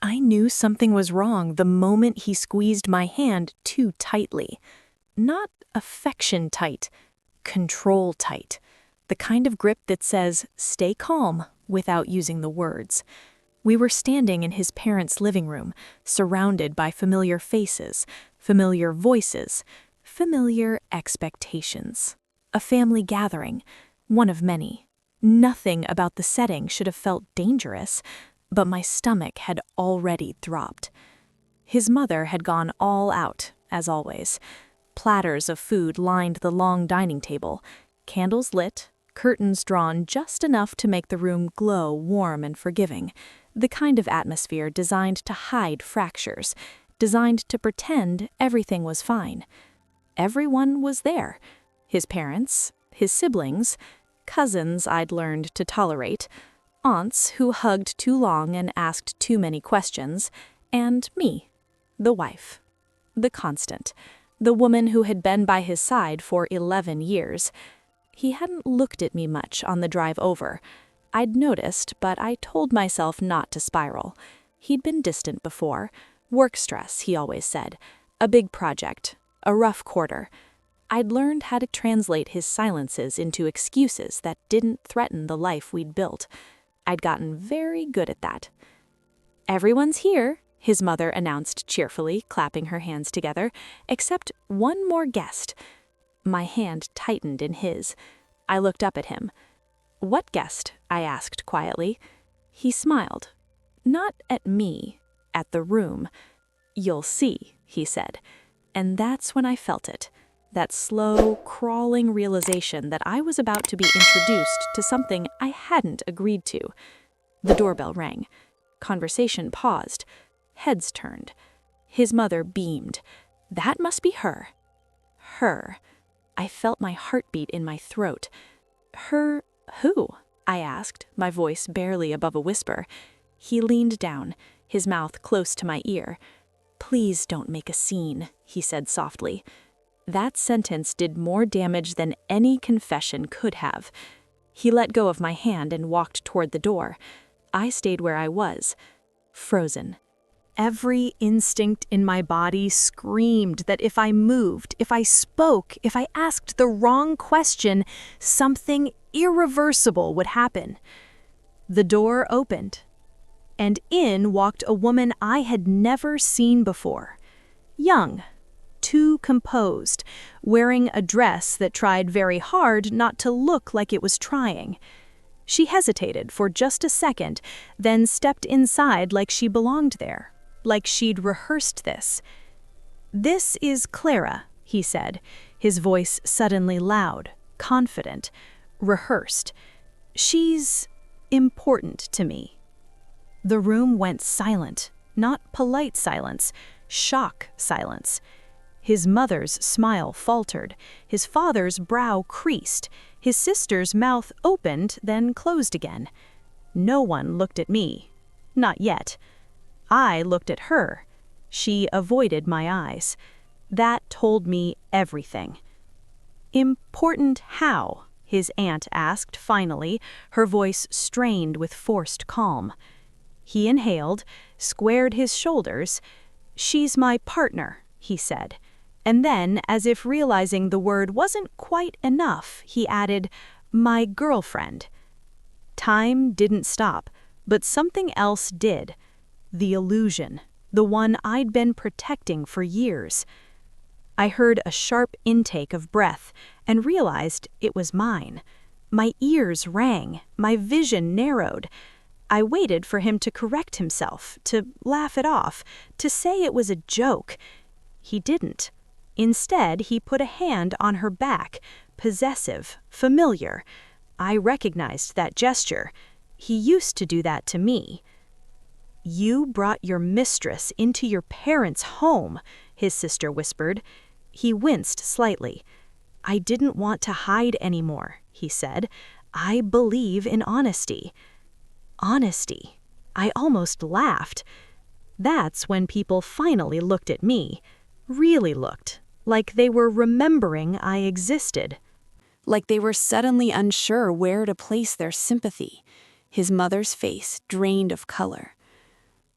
I knew something was wrong the moment he squeezed my hand too tightly. Not affection tight, control tight. The kind of grip that says, stay calm, without using the words. We were standing in his parents' living room, surrounded by familiar faces, familiar voices, familiar expectations. A family gathering, one of many. Nothing about the setting should have felt dangerous, but my stomach had already dropped. His mother had gone all out, as always. Platters of food lined the long dining table, candles lit, curtains drawn just enough to make the room glow warm and forgiving, the kind of atmosphere designed to hide fractures, designed to pretend everything was fine. Everyone was there. His parents, his siblings, cousins I'd learned to tolerate, aunts who hugged too long and asked too many questions, and me, the wife, the constant, the woman who had been by his side for 11 years. He hadn't looked at me much on the drive over. I'd noticed, but I told myself not to spiral. He'd been distant before. Work stress, he always said. A big project. A rough quarter. I'd learned how to translate his silences into excuses that didn't threaten the life we'd built. I'd gotten very good at that. "Everyone's here," his mother announced cheerfully, clapping her hands together, "except one more guest." My hand tightened in his. I looked up at him. "What guest?" I asked quietly. He smiled. Not at me, at the room. "You'll see," he said. And that's when I felt it. That slow, crawling realization that I was about to be introduced to something I hadn't agreed to. The doorbell rang. Conversation paused. Heads turned. His mother beamed. That must be her. Her. I felt my heartbeat in my throat. Her who? I asked, my voice barely above a whisper. He leaned down, his mouth close to my ear. "Please don't make a scene," he said softly. That sentence did more damage than any confession could have. He let go of my hand and walked toward the door. I stayed where I was, frozen. Every instinct in my body screamed that if I moved, if I spoke, if I asked the wrong question, something irreversible would happen. The door opened, and in walked a woman I had never seen before. Young, too composed, wearing a dress that tried very hard not to look like it was trying. She hesitated for just a second, then stepped inside like she belonged there, like she'd rehearsed this. "This is Clara," he said, his voice suddenly loud, confident, rehearsed. "She's important to me." The room went silent, not polite silence, shock silence. His mother's smile faltered, his father's brow creased, his sister's mouth opened, then closed again. No one looked at me. Not yet. I looked at her. She avoided my eyes. That told me everything. "Important how?" his aunt asked finally, her voice strained with forced calm. He inhaled, squared his shoulders. "She's my partner," he said. And then, as if realizing the word wasn't quite enough, he added, "my girlfriend." Time didn't stop, but something else did. The illusion, the one I'd been protecting for years. I heard a sharp intake of breath and realized it was mine. My ears rang, my vision narrowed. I waited for him to correct himself, to laugh it off, to say it was a joke. He didn't. Instead, he put a hand on her back, possessive, familiar. I recognized that gesture. He used to do that to me. "You brought your mistress into your parents' home," his sister whispered. He winced slightly. "I didn't want to hide anymore," he said. "I believe in honesty." Honesty. I almost laughed. That's when people finally looked at me. Really looked. Like they were remembering I existed. Like they were suddenly unsure where to place their sympathy. His mother's face drained of color.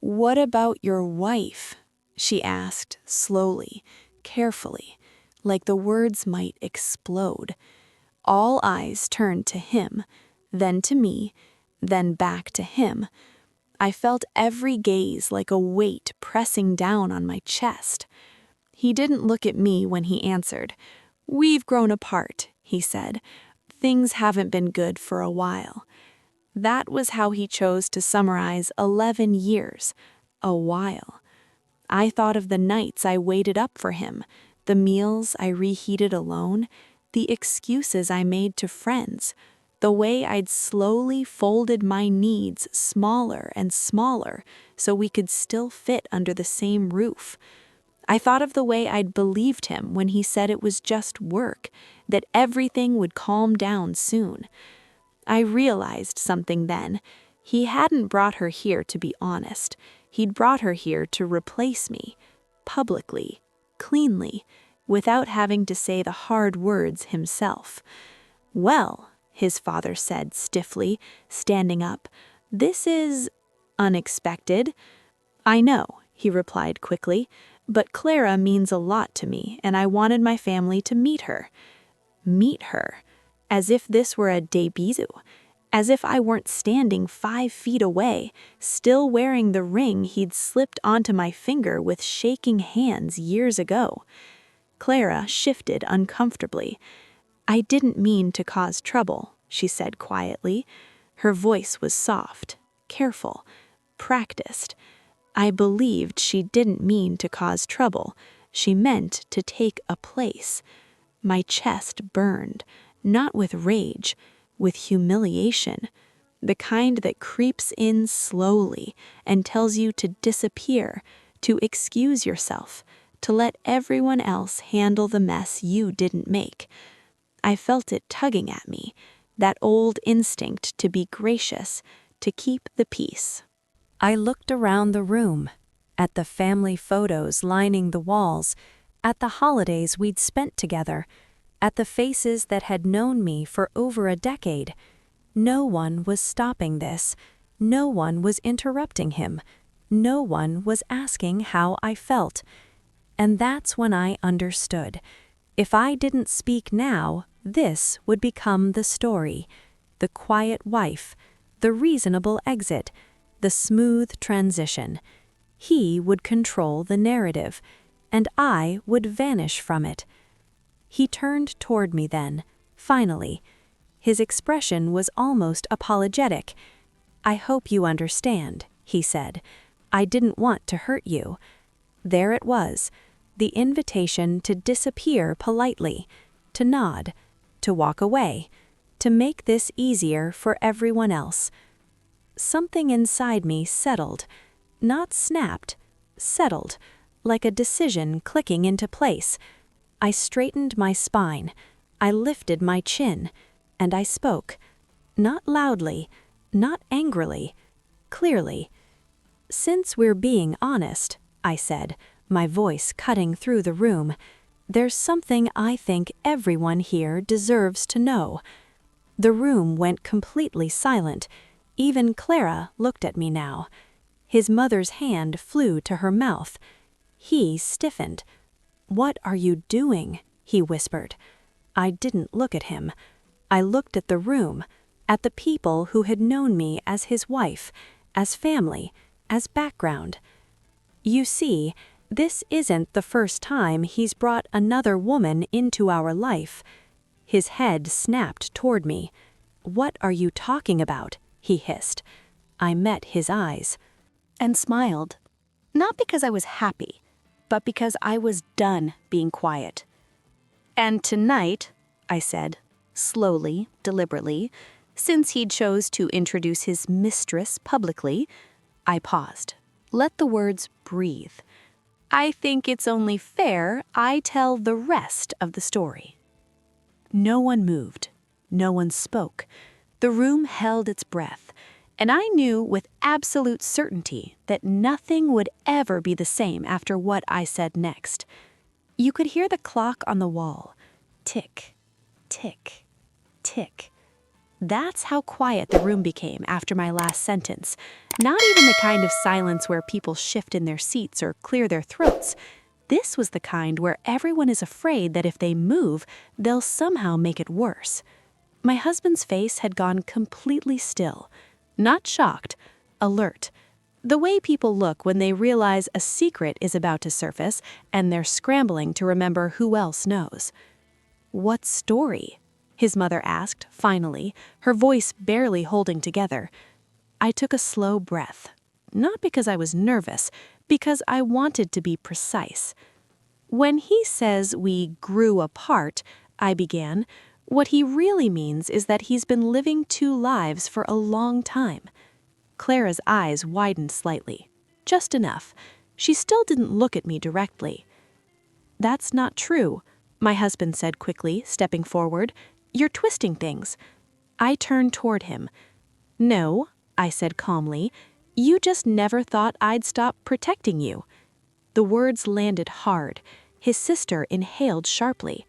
"What about your wife?" she asked, slowly, carefully, like the words might explode. All eyes turned to him, then to me, then back to him. I felt every gaze like a weight pressing down on my chest. He didn't look at me when he answered. "We've grown apart," he said. "Things haven't been good for a while." That was how he chose to summarize 11 years. A while. I thought of the nights I waited up for him, the meals I reheated alone, the excuses I made to friends, the way I'd slowly folded my needs smaller and smaller so we could still fit under the same roof. I thought of the way I'd believed him when he said it was just work, that everything would calm down soon. I realized something then. He hadn't brought her here to be honest. He'd brought her here to replace me, publicly, cleanly, without having to say the hard words himself. "Well," his father said stiffly, standing up, "this is unexpected." "I know," he replied quickly, "but Clara means a lot to me, and I wanted my family to meet her." Meet her. As if this were a debut. As if I weren't standing 5 feet away, still wearing the ring he'd slipped onto my finger with shaking hands years ago. Clara shifted uncomfortably. "I didn't mean to cause trouble," she said quietly. Her voice was soft, careful, practiced. I believed she didn't mean to cause trouble. She meant to take a place. My chest burned, not with rage, with humiliation. The kind that creeps in slowly and tells you to disappear, to excuse yourself, to let everyone else handle the mess you didn't make. I felt it tugging at me, that old instinct to be gracious, to keep the peace. I looked around the room, at the family photos lining the walls, at the holidays we'd spent together, at the faces that had known me for over a decade. No one was stopping this. No one was interrupting him. No one was asking how I felt. And that's when I understood. If I didn't speak now, this would become the story. The quiet wife, the reasonable exit, the smooth transition. He would control the narrative, and I would vanish from it. He turned toward me then, finally. His expression was almost apologetic. "I hope you understand," he said. "I didn't want to hurt you." There it was, the invitation to disappear politely, to nod, to walk away, to make this easier for everyone else. Something inside me settled, not snapped, settled, like a decision clicking into place. I straightened my spine, I lifted my chin, and I spoke. Not loudly, not angrily, clearly. "Since we're being honest," I said, my voice cutting through the room, "there's something I think everyone here deserves to know." The room went completely silent. Even Clara looked at me now. His mother's hand flew to her mouth. He stiffened. "What are you doing?" he whispered. I didn't look at him. I looked at the room, at the people who had known me as his wife, as family, as background. "You see, this isn't the first time he's brought another woman into our life." His head snapped toward me. "What are you talking about?" he hissed. I met his eyes. And smiled. Not because I was happy, but because I was done being quiet. "And tonight," I said, slowly, deliberately, since he chose to introduce his mistress publicly, I paused. Let the words breathe. "I think it's only fair I tell the rest of the story." No one moved. No one spoke. The room held its breath, and I knew with absolute certainty that nothing would ever be the same after what I said next. You could hear the clock on the wall. Tick, tick, tick. That's how quiet the room became after my last sentence. Not even the kind of silence where people shift in their seats or clear their throats. This was the kind where everyone is afraid that if they move, they'll somehow make it worse. My husband's face had gone completely still. Not shocked, alert. The way people look when they realize a secret is about to surface and they're scrambling to remember who else knows. "What story?" his mother asked, finally, her voice barely holding together. I took a slow breath. Not because I was nervous, because I wanted to be precise. "When he says we grew apart," I began, "what he really means is that he's been living two lives for a long time." Clara's eyes widened slightly. Just enough. She still didn't look at me directly. "That's not true," my husband said quickly, stepping forward. "You're twisting things." I turned toward him. "No," I said calmly, "you just never thought I'd stop protecting you." The words landed hard. His sister inhaled sharply.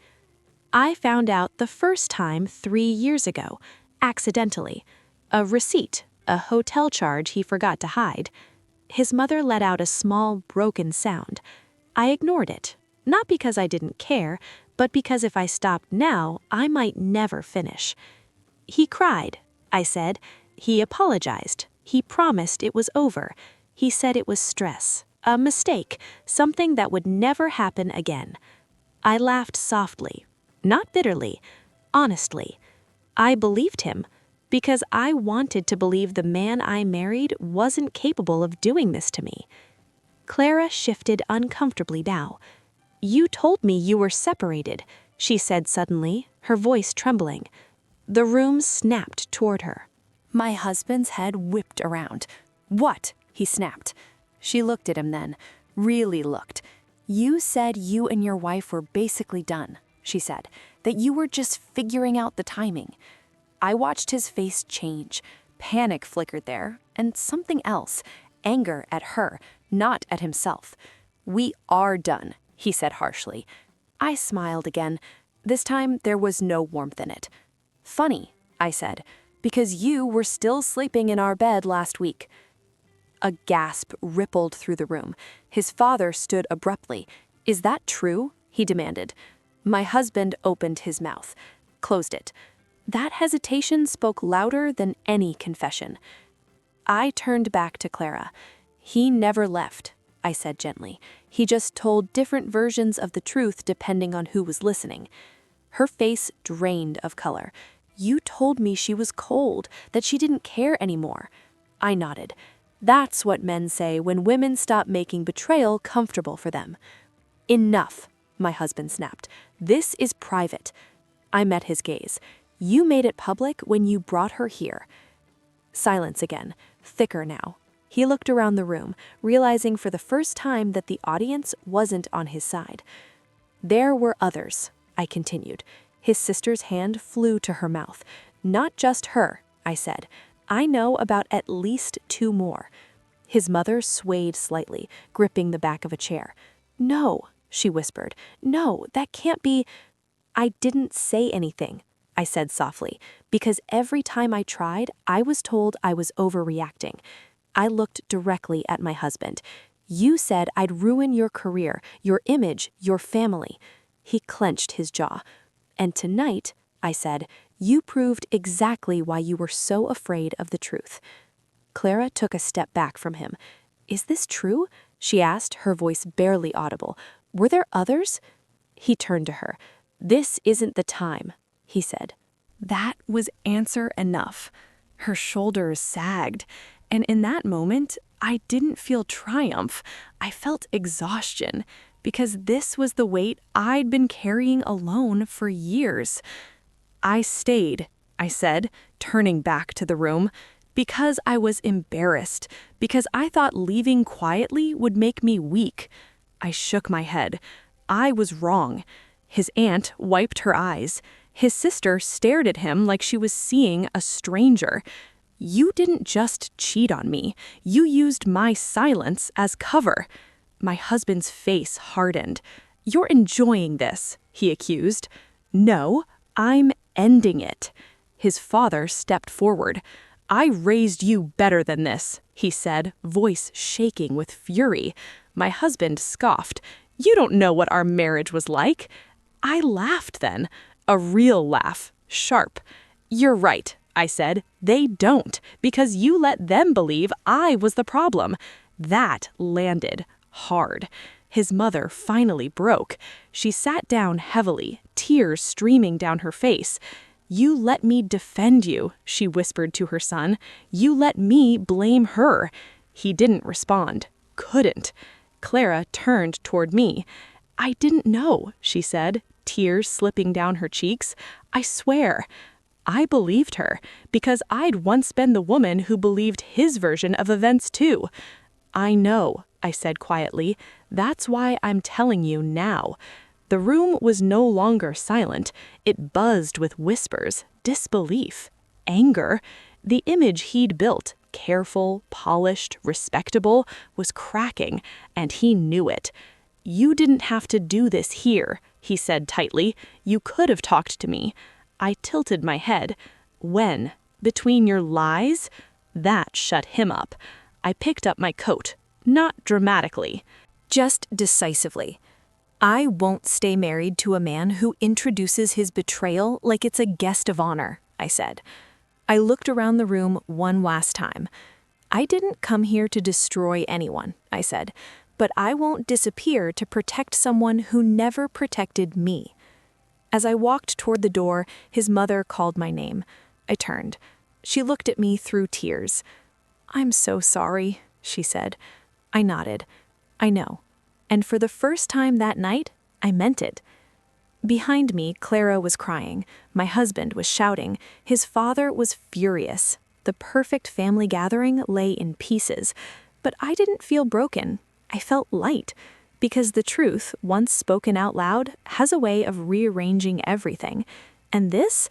"I found out the first time 3 years ago, accidentally. A receipt, a hotel charge he forgot to hide." His mother let out a small, broken sound. I ignored it, not because I didn't care, but because if I stopped now, I might never finish. "He cried," I said. "He apologized. He promised it was over. He said it was stress, a mistake, something that would never happen again." I laughed softly, not bitterly, honestly. I believed him, because I wanted to believe the man I married wasn't capable of doing this to me. Clara shifted uncomfortably now. "You told me you were separated," she said suddenly, her voice trembling. The room snapped toward her. My husband's head whipped around. "What?" he snapped. She looked at him then, really looked. "You said you and your wife were basically done," she said, "that you were just figuring out the timing." I watched his face change. Panic flickered there, and something else, anger at her, not at himself. "We are done," he said harshly. I smiled again. This time there was no warmth in it. "Funny," I said, "because you were still sleeping in our bed last week." A gasp rippled through the room. His father stood abruptly. "Is that true?" he demanded. My husband opened his mouth, closed it. That hesitation spoke louder than any confession. I turned back to Clara. "He never left," I said gently. "He just told different versions of the truth depending on who was listening." Her face drained of color. "You told me she was cold, that she didn't care anymore." I nodded. That's what men say when women stop making betrayal comfortable for them. "Enough," my husband snapped. "This is private." I met his gaze. "You made it public when you brought her here." Silence again, thicker now. He looked around the room, realizing for the first time that the audience wasn't on his side. "There were others," I continued. His sister's hand flew to her mouth. "Not just her," I said. "I know about at least 2 more." His mother swayed slightly, gripping the back of a chair. "No," she whispered. "No, that can't be." "I didn't say anything," I said softly, because every time I tried, I was told I was overreacting. I looked directly at my husband. "You said I'd ruin your career, your image, your family." He clenched his jaw. "And tonight," I said, "you proved exactly why you were so afraid of the truth." Clara took a step back from him. "Is this true?" she asked, her voice barely audible. "Were there others?" He turned to her. "This isn't the time," he said. That was answer enough. Her shoulders sagged, and in that moment, I didn't feel triumph. I felt exhaustion, because this was the weight I'd been carrying alone for years. "I stayed," I said, turning back to the room, "because I was embarrassed, because I thought leaving quietly would make me weak." I shook my head. I was wrong. His aunt wiped her eyes. His sister stared at him like she was seeing a stranger. "You didn't just cheat on me. You used my silence as cover." My husband's face hardened. "You're enjoying this," he accused. "No, I'm ending it." His father stepped forward. "I raised you better than this," he said, voice shaking with fury. My husband scoffed. "You don't know what our marriage was like." I laughed then. A real laugh. Sharp. "You're right," I said. "They don't, because you let them believe I was the problem." That landed hard. His mother finally broke. She sat down heavily, tears streaming down her face. "You let me defend you," she whispered to her son. "You let me blame her." He didn't respond. Couldn't. Clara turned toward me. "I didn't know," she said, tears slipping down her cheeks. "I swear." I believed her, because I'd once been the woman who believed his version of events too. "I know," I said quietly. "That's why I'm telling you now." The room was no longer silent. It buzzed with whispers, disbelief, anger. The image he'd built, careful, polished, respectable, was cracking, and he knew it. "You didn't have to do this here," he said tightly. "You could have talked to me." I tilted my head. "When? Between your lies?" That shut him up. I picked up my coat. Not dramatically, just decisively. "I won't stay married to a man who introduces his betrayal like it's a guest of honor," I said. I looked around the room one last time. "I didn't come here to destroy anyone," I said, "but I won't disappear to protect someone who never protected me." As I walked toward the door, his mother called my name. I turned. She looked at me through tears. "I'm so sorry," she said. I nodded. "I know." And for the first time that night, I meant it. Behind me, Clara was crying. My husband was shouting. His father was furious. The perfect family gathering lay in pieces. But I didn't feel broken. I felt light. Because the truth, once spoken out loud, has a way of rearranging everything. And this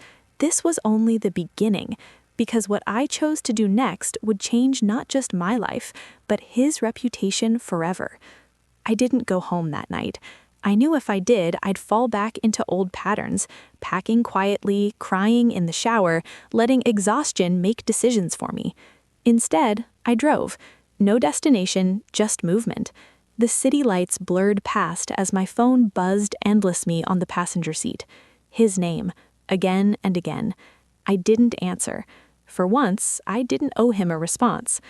was only the beginning. Because what I chose to do next would change not just my life, but his reputation forever. I didn't go home that night. I knew if I did, I'd fall back into old patterns, packing quietly, crying in the shower, letting exhaustion make decisions for me. Instead, I drove. No destination, just movement. The city lights blurred past as my phone buzzed endlessly on the passenger seat. His name, again and again. I didn't answer. For once, I didn't owe him a response.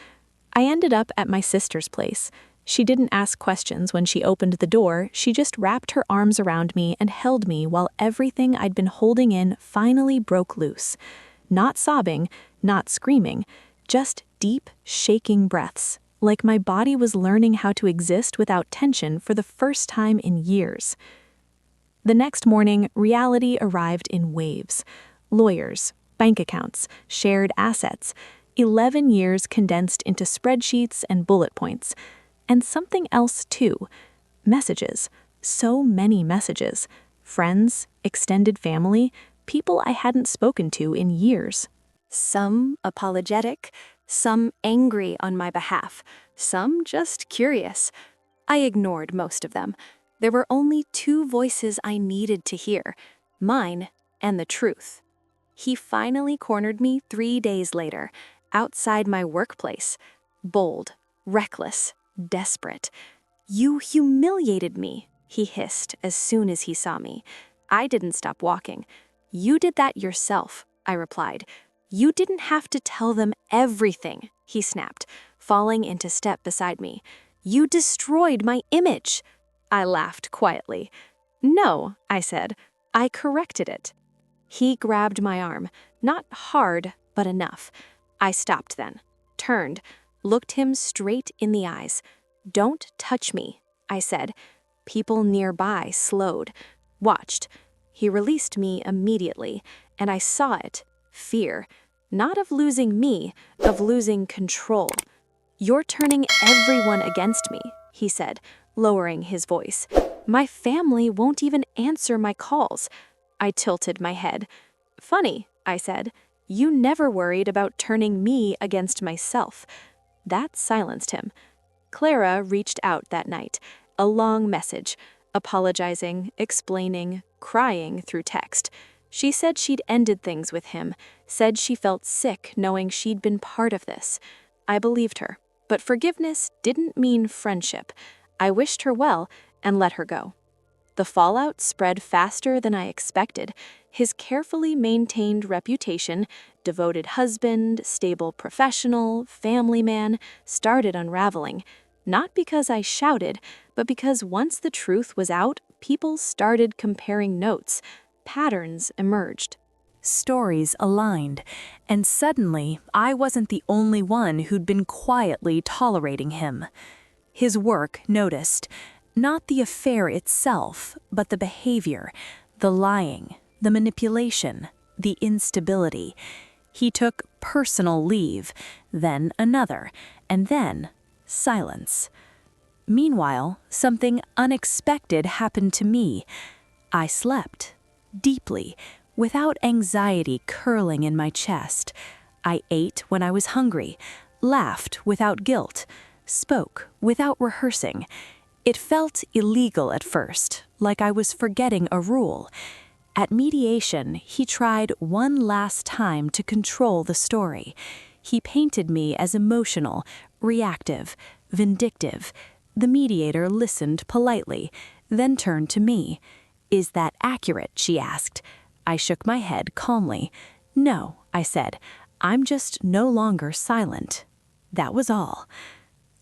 I ended up at my sister's place. She didn't ask questions when she opened the door. She just wrapped her arms around me and held me while everything I'd been holding in finally broke loose. Not sobbing, not screaming, just deep, shaking breaths, like my body was learning how to exist without tension for the first time in years. The next morning, reality arrived in waves. Lawyers, bank accounts, shared assets, 11 years condensed into spreadsheets and bullet points. And something else too. Messages. So many messages. Friends, extended family, people I hadn't spoken to in years. Some apologetic, some angry on my behalf, some just curious. I ignored most of them. There were only two voices I needed to hear, mine and the truth. He finally cornered me 3 days later, outside my workplace. Bold, reckless, desperate. "You humiliated me," he hissed as soon as he saw me. I didn't stop walking. "You did that yourself," I replied. "You didn't have to tell them everything," he snapped, falling into step beside me. "You destroyed my image." I laughed quietly. "No," I said. "I corrected it." He grabbed my arm, not hard, but enough. I stopped then, turned, looked him straight in the eyes. "Don't touch me," I said. People nearby slowed, watched. He released me immediately, and I saw it. Fear. Not of losing me, of losing control. "You're turning everyone against me," he said, lowering his voice. "My family won't even answer my calls." I tilted my head. "Funny," I said. "You never worried about turning me against myself." That silenced him. Clara reached out that night, a long message, apologizing, explaining, crying through text. She said she'd ended things with him, said she felt sick knowing she'd been part of this. I believed her, but forgiveness didn't mean friendship. I wished her well and let her go. The fallout spread faster than I expected. His carefully maintained reputation, devoted husband, stable professional, family man, started unraveling. Not because I shouted, but because once the truth was out, people started comparing notes. Patterns emerged. Stories aligned, and suddenly I wasn't the only one who'd been quietly tolerating him. His work noticed, not the affair itself, but the behavior, the lying, the manipulation, the instability. He took personal leave, then another, and then silence. Meanwhile, something unexpected happened to me. I slept. Deeply, without anxiety curling in my chest. I ate when I was hungry, laughed without guilt, spoke without rehearsing. It felt illegal at first, like I was forgetting a rule. At mediation, he tried one last time to control the story. He painted me as emotional, reactive, vindictive. The mediator listened politely, then turned to me. "Is that accurate?" she asked. I shook my head calmly. "No," I said. "I'm just no longer silent." That was all.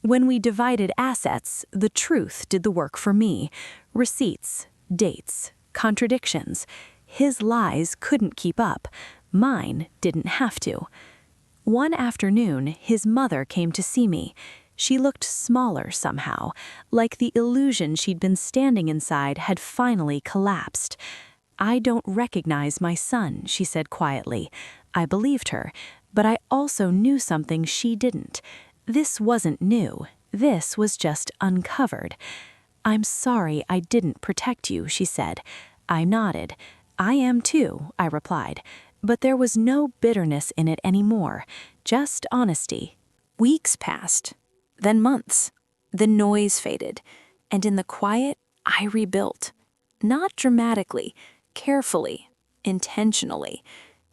When we divided assets, the truth did the work for me. Receipts, dates, contradictions. His lies couldn't keep up. Mine didn't have to. One afternoon, his mother came to see me. She looked smaller somehow, like the illusion she'd been standing inside had finally collapsed. "I don't recognize my son," she said quietly. I believed her, but I also knew something she didn't. This wasn't new. This was just uncovered. "I'm sorry I didn't protect you," she said. I nodded. "I am too," I replied. But there was no bitterness in it anymore, just honesty. Weeks passed. Then months. The noise faded, and in the quiet, I rebuilt. Not dramatically, carefully, intentionally.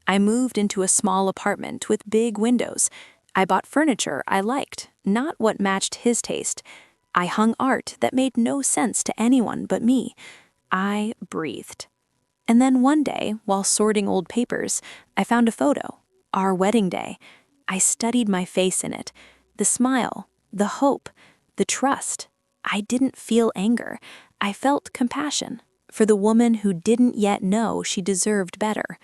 I moved into a small apartment with big windows. I bought furniture I liked, not what matched his taste. I hung art that made no sense to anyone but me. I breathed. And then one day, while sorting old papers, I found a photo, our wedding day. I studied my face in it, the smile, the hope, the trust. I didn't feel anger. I felt compassion for the woman who didn't yet know she deserved better.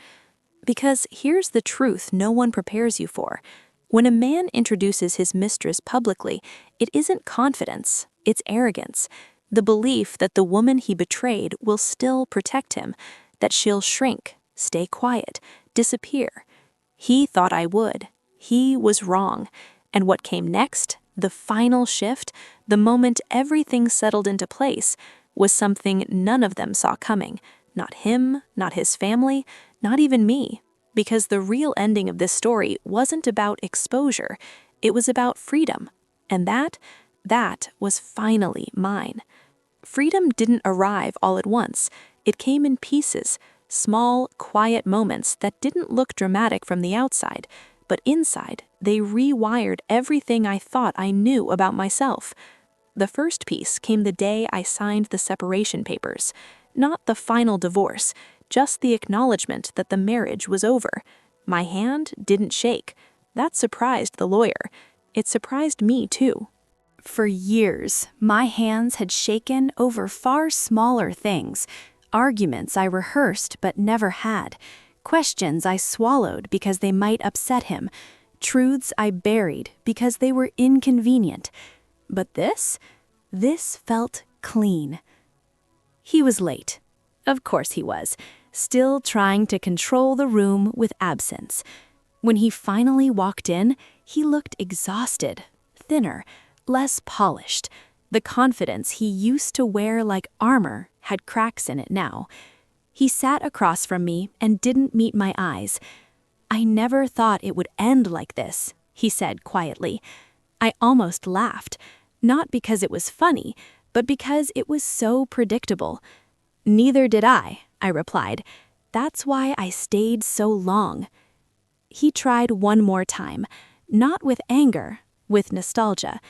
Because here's the truth no one prepares you for. When a man introduces his mistress publicly, it isn't confidence, it's arrogance. The belief that the woman he betrayed will still protect him, that she'll shrink, stay quiet, disappear. He thought I would. He was wrong. And what came next, the final shift, the moment everything settled into place, was something none of them saw coming. Not him, not his family, not even me. Because the real ending of this story wasn't about exposure. It was about freedom. And that was finally mine. Freedom didn't arrive all at once. It came in pieces, small, quiet moments that didn't look dramatic from the outside, but inside, they rewired everything I thought I knew about myself. The first piece came the day I signed the separation papers. Not the final divorce, just the acknowledgement that the marriage was over. My hand didn't shake. That surprised the lawyer. It surprised me too. For years, my hands had shaken over far smaller things. Arguments I rehearsed but never had. Questions I swallowed because they might upset him. Truths I buried because they were inconvenient. But this felt clean. He was late. Of course he was, still trying to control the room with absence. When he finally walked in, he looked exhausted, thinner, less polished. The confidence he used to wear like armor had cracks in it now. He sat across from me and didn't meet my eyes. "I never thought it would end like this," he said quietly. I almost laughed, not because it was funny, but because it was so predictable. "Neither did I replied. That's why I stayed so long." He tried one more time, not with anger, with nostalgia.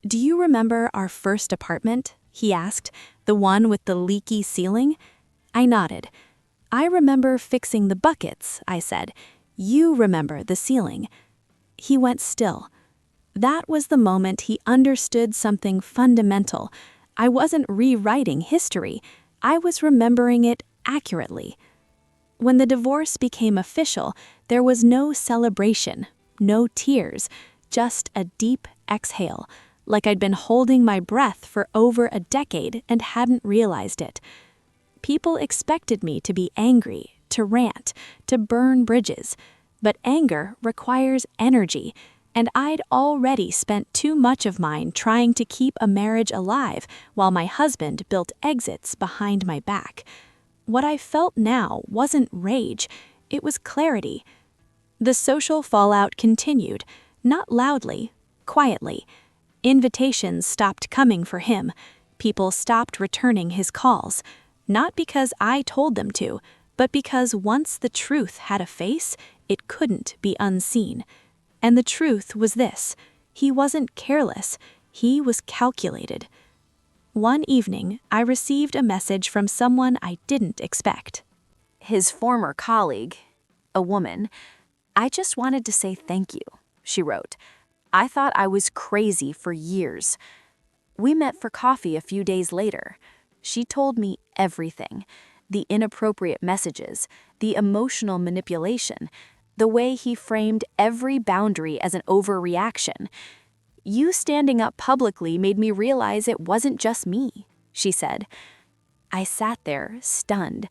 "Do you remember our first apartment?" he asked, "the one with the leaky ceiling?" I nodded. "I remember fixing the buckets," I said. "You remember the ceiling." He went still. That was the moment he understood something fundamental. I wasn't rewriting history. I was remembering it accurately. When the divorce became official, there was no celebration, no tears, just a deep exhale, like I'd been holding my breath for over a decade and hadn't realized it. People expected me to be angry, to rant, to burn bridges, but anger requires energy, and I'd already spent too much of mine trying to keep a marriage alive while my husband built exits behind my back. What I felt now wasn't rage, it was clarity. The social fallout continued, not loudly, quietly. Invitations stopped coming for him. People stopped returning his calls. Not because I told them to, but because once the truth had a face, it couldn't be unseen. And the truth was this: he wasn't careless, he was calculated. One evening, I received a message from someone I didn't expect. His former colleague, a woman. "I just wanted to say thank you," she wrote. "I thought I was crazy for years." We met for coffee a few days later. She told me everything: the inappropriate messages, the emotional manipulation, the way he framed every boundary as an overreaction. "You standing up publicly made me realize it wasn't just me," she said. I sat there, stunned,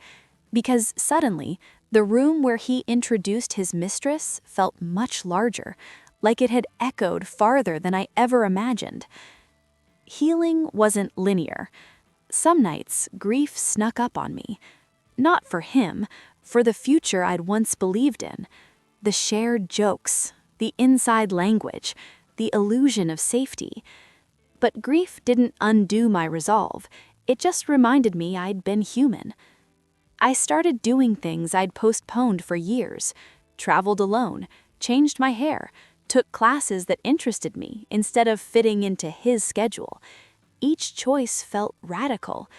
because suddenly, the room where he introduced his mistress felt much larger, like it had echoed farther than I ever imagined. Healing wasn't linear. Some nights, grief snuck up on me. Not for him, for the future I'd once believed in. The shared jokes, the inside language, the illusion of safety. But grief didn't undo my resolve. It just reminded me I'd been human. I started doing things I'd postponed for years, traveled alone, changed my hair, took classes that interested me instead of fitting into his schedule. Each choice felt radical,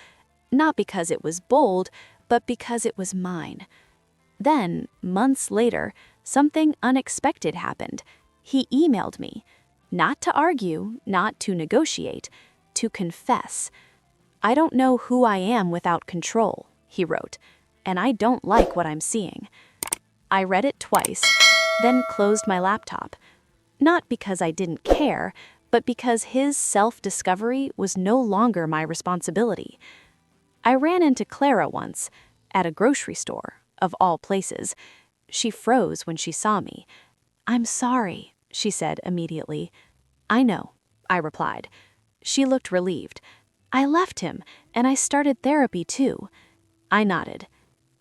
not because it was bold, but because it was mine. Then, months later, something unexpected happened. He emailed me, not to argue, not to negotiate, to confess. "I don't know who I am without control," he wrote, "and I don't like what I'm seeing." I read it twice, then closed my laptop. Not because I didn't care, but because his self-discovery was no longer my responsibility. I ran into Clara once, at a grocery store, of all places. She froze when she saw me. "I'm sorry," she said immediately. "I know," I replied. She looked relieved. "I left him, and I started therapy too." I nodded.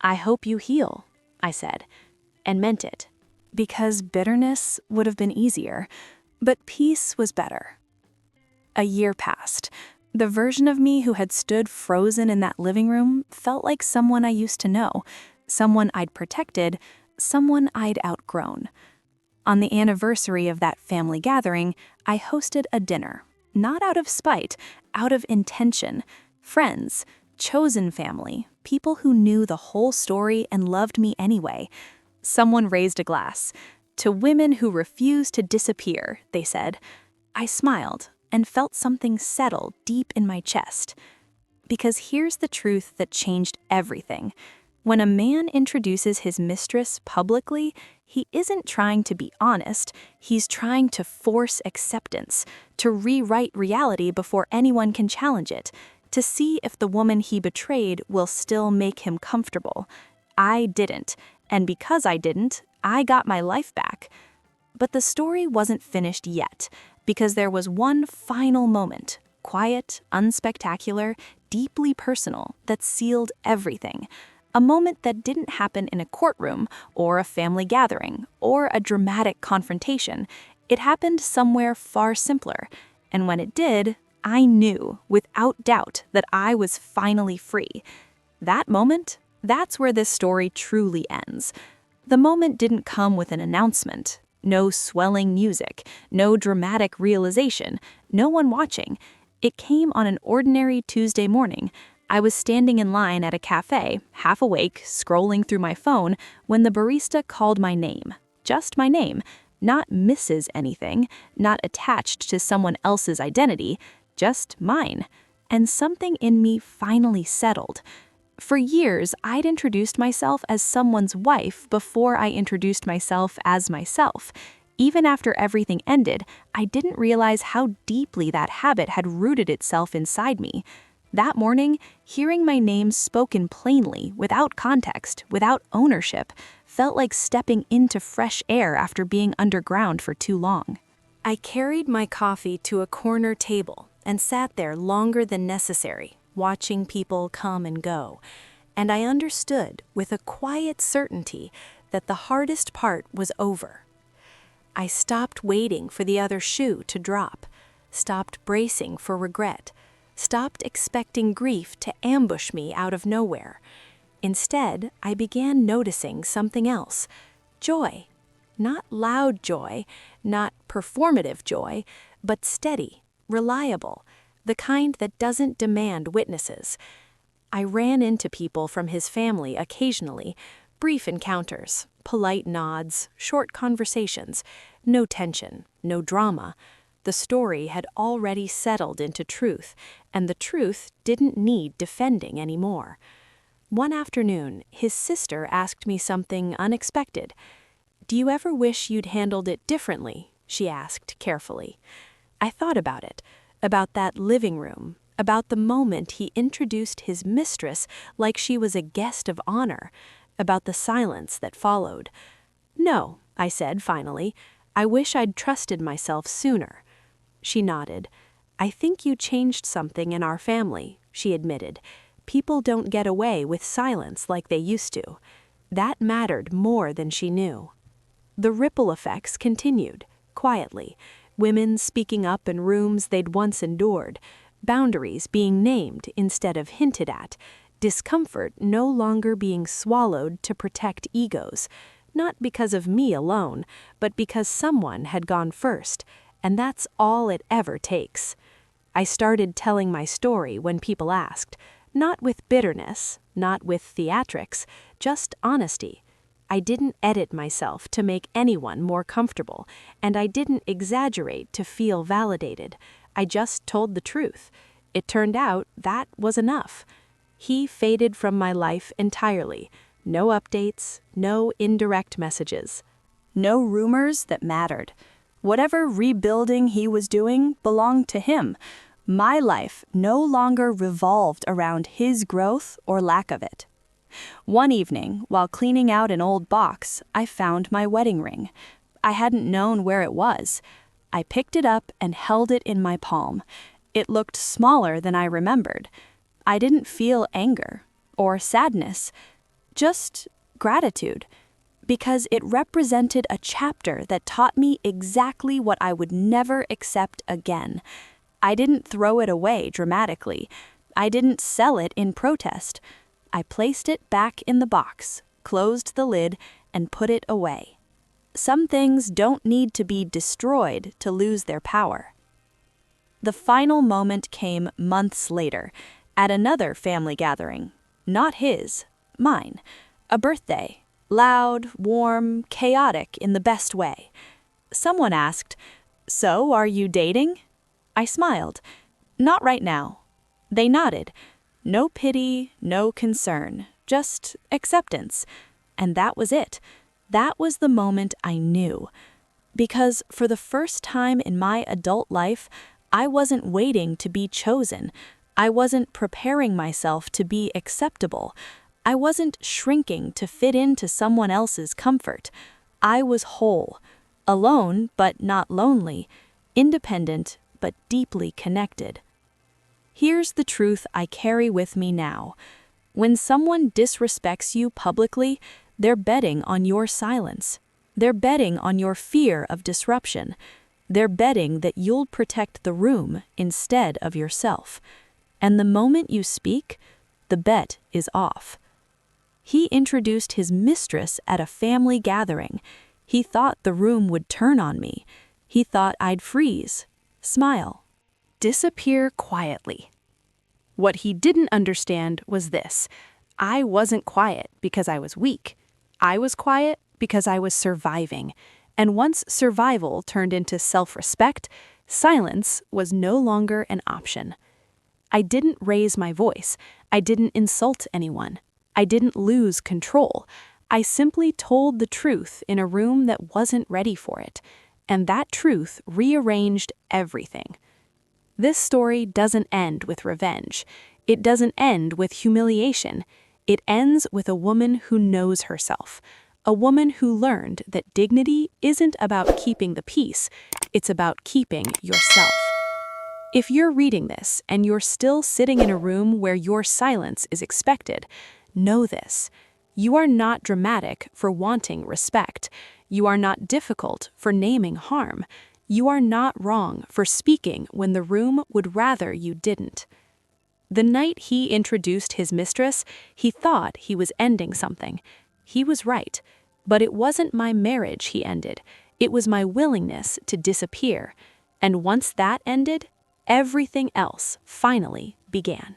"I hope you heal," I said, and meant it, because bitterness would have been easier, but peace was better. A year passed. The version of me who had stood frozen in that living room felt like someone I used to know, someone I'd protected, someone I'd outgrown. On the anniversary of that family gathering, I hosted a dinner, not out of spite, out of intention. Friends, chosen family, people who knew the whole story and loved me anyway. Someone raised a glass. "To women who refuse to disappear," they said. I smiled and felt something settle deep in my chest. Because here's the truth that changed everything. When a man introduces his mistress publicly, he isn't trying to be honest, he's trying to force acceptance, to rewrite reality before anyone can challenge it, to see if the woman he betrayed will still make him comfortable. I didn't, and because I didn't, I got my life back. But the story wasn't finished yet, because there was one final moment, quiet, unspectacular, deeply personal, that sealed everything. A moment that didn't happen in a courtroom, or a family gathering, or a dramatic confrontation. It happened somewhere far simpler, and when it did, I knew, without doubt, that I was finally free. That moment, That's where this story truly ends. The moment didn't come with an announcement. No swelling music, no dramatic realization, no one watching. It came on an ordinary Tuesday morning. I was standing in line at a cafe, half awake, scrolling through my phone, when the barista called my name. Just my name. Not Mrs. anything, not attached to someone else's identity, just mine. And something in me finally settled. For years, I'd introduced myself as someone's wife before I introduced myself as myself. Even after everything ended, I didn't realize how deeply that habit had rooted itself inside me. That morning, hearing my name spoken plainly, without context, without ownership, felt like stepping into fresh air after being underground for too long. I carried my coffee to a corner table and sat there longer than necessary, watching people come and go. And I understood with a quiet certainty that the hardest part was over. I stopped waiting for the other shoe to drop, stopped bracing for regret, stopped expecting grief to ambush me out of nowhere. Instead, I began noticing something else. Joy. Not loud joy, not performative joy, but steady, reliable, the kind that doesn't demand witnesses. I ran into people from his family occasionally, brief encounters, polite nods, short conversations, no tension, no drama. The story had already settled into truth, and the truth didn't need defending anymore. One afternoon, his sister asked me something unexpected. "Do you ever wish you'd handled it differently?" she asked carefully. I thought about that living room, about the moment he introduced his mistress like she was a guest of honor, about the silence that followed. "No," I said finally. "I wish I'd trusted myself sooner." She nodded. "I think you changed something in our family," she admitted. "People don't get away with silence like they used to." That mattered more than she knew. The ripple effects continued, quietly. Women speaking up in rooms they'd once endured, boundaries being named instead of hinted at, discomfort no longer being swallowed to protect egos, not because of me alone, but because someone had gone first, and that's all it ever takes. I started telling my story when people asked, not with bitterness, not with theatrics, just honesty. I didn't edit myself to make anyone more comfortable, and I didn't exaggerate to feel validated. I just told the truth. It turned out that was enough. He faded from my life entirely. No updates, no indirect messages. No rumors that mattered. Whatever rebuilding he was doing belonged to him. My life no longer revolved around his growth or lack of it. One evening, while cleaning out an old box, I found my wedding ring. I hadn't known where it was. I picked it up and held it in my palm. It looked smaller than I remembered. I didn't feel anger or sadness, just gratitude, because it represented a chapter that taught me exactly what I would never accept again. I didn't throw it away dramatically. I didn't sell it in protest. I placed it back in the box, closed the lid, and put it away. Some things don't need to be destroyed to lose their power. The final moment came months later, at another family gathering. Not his, mine. A birthday. Loud, warm, chaotic in the best way. Someone asked, "So, are you dating?" I smiled. "Not right now." They nodded. No pity, no concern, just acceptance. And that was it. That was the moment I knew. Because for the first time in my adult life, I wasn't waiting to be chosen. I wasn't preparing myself to be acceptable. I wasn't shrinking to fit into someone else's comfort. I was whole, alone but not lonely, independent but deeply connected. Here's the truth I carry with me now. When someone disrespects you publicly, they're betting on your silence. They're betting on your fear of disruption. They're betting that you'll protect the room instead of yourself. And the moment you speak, the bet is off. He introduced his mistress at a family gathering. He thought the room would turn on me. He thought I'd freeze, smile, disappear quietly. What he didn't understand was this: I wasn't quiet because I was weak. I was quiet because I was surviving. And once survival turned into self-respect, silence was no longer an option. I didn't raise my voice. I didn't insult anyone. I didn't lose control. I simply told the truth in a room that wasn't ready for it. And that truth rearranged everything. This story doesn't end with revenge. It doesn't end with humiliation. It ends with a woman who knows herself. A woman who learned that dignity isn't about keeping the peace, it's about keeping yourself. If you're reading this and you're still sitting in a room where your silence is expected, know this: you are not dramatic for wanting respect. You are not difficult for naming harm. You are not wrong for speaking when the room would rather you didn't. The night he introduced his mistress, he thought he was ending something. He was right, but it wasn't my marriage he ended. It was my willingness to disappear. And once that ended, everything else finally began.